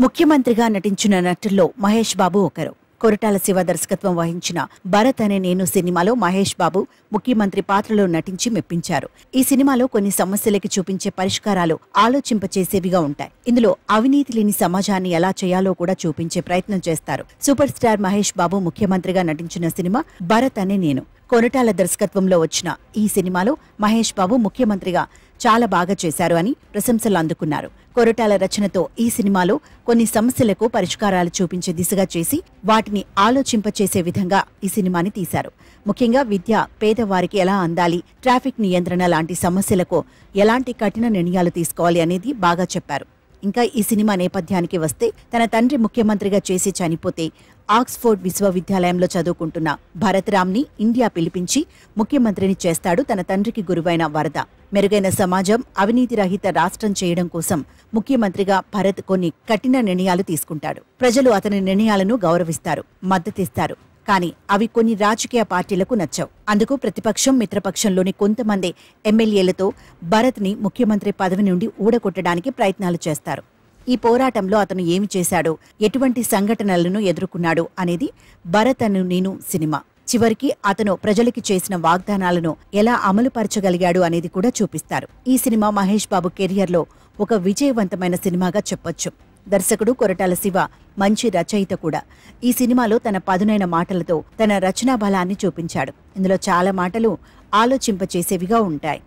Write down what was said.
ముఖ్యమంత్రిగా నటించిన నటుల్లో మహేష్ బాబు ఒకరు. కొరటాల శివ దర్శకత్వం వహించిన భరత్ అనే నేను సినిమాలో మహేష్ బాబు ముఖ్యమంత్రి పాత్రలో నటించి మెప్పించారు. ఈ సినిమాలో కొన్ని సమస్యలకి చూపించే పరిష్కారాలు ఆలోచింపచేసేవిగా ఉంటాయి. ఇందులో అవినీతి లేని సమాజాన్ని ఎలా చేయాలో కూడా చూపించే ప్రయత్నం చేస్తారు. సూపర్ స్టార్ మహేష్ బాబు ముఖ్యమంత్రిగా నటించిన సినిమా భరత్ అనే నేను. కొరటాల దర్శకత్వంలో వచ్చిన ఈ సినిమాలో మహేష్ బాబు ముఖ్యమంత్రిగా చాలా బాగా చేశారు అని ప్రశంసలు అందుకున్నారు. కొరటాల రచనతో ఈ సినిమాలో కొన్ని సమస్యలకు పరిష్కారాలు చూపించే దిశగా చేసి వాటిని ఆలోచింపచేసే విధంగా ఈ సినిమాని తీశారు. ముఖ్యంగా విద్య పేదవారికి ఎలా అందాలి, ట్రాఫిక్ నియంత్రణ లాంటి సమస్యలకు ఎలాంటి కఠిన నిర్ణయాలు తీసుకోవాలి అనేది బాగా చెప్పారు. ఇంకా ఈ సినిమా నేపథ్యానికి వస్తే తన తండ్రి ముఖ్యమంత్రిగా చేసి చనిపోతే ఆక్స్ఫోర్డ్ విశ్వవిద్యాలయంలో చదువుకుంటున్న భరత్ రామ్ని ఇండియా పిలిపించి ముఖ్యమంత్రిని చేస్తాడు తన తండ్రికి గురువైన వరద. మెరుగైన సమాజం, అవినీతి రహిత రాష్ట్రం చేయడం కోసం ముఖ్యమంత్రిగా భరత్ కొన్ని కఠిన నిర్ణయాలు తీసుకుంటాడు. ప్రజలు అతని నిర్ణయాలను గౌరవిస్తారు, మద్దతిస్తారు. కానీ అవి కొన్ని రాజకీయ పార్టీలకు నచ్చవు. అందుకు ప్రతిపక్షం, మిత్రపక్షంలోని కొంతమంది ఎమ్మెల్యేలతో భరత్ని ముఖ్యమంత్రి పదవి నుండి ఊడగొట్టడానికి ప్రయత్నాలు చేస్తారు. ఈ పోరాటంలో అతను ఏమి చేశాడో, ఎటువంటి సంఘటనలను ఎదుర్కొన్నాడు అనేది భరత్ అను నేను సినిమా. చివరికి అతను ప్రజలకి చేసిన వాగ్దానాలను ఎలా అమలుపరచగలిగాడు అనేది కూడా చూపిస్తారు. ఈ సినిమా మహేష్ బాబు కెరియర్లో ఒక విజయవంతమైన సినిమాగా చెప్పొచ్చు. దర్శకుడు కొరటాల శివ మంచి రచయిత కూడా. ఈ సినిమాలో తన పదునైన మాటలతో తన రచనా బలాన్ని చూపించాడు. ఇందులో చాలా మాటలు ఆలోచింపచేసేవిగా ఉంటాయి.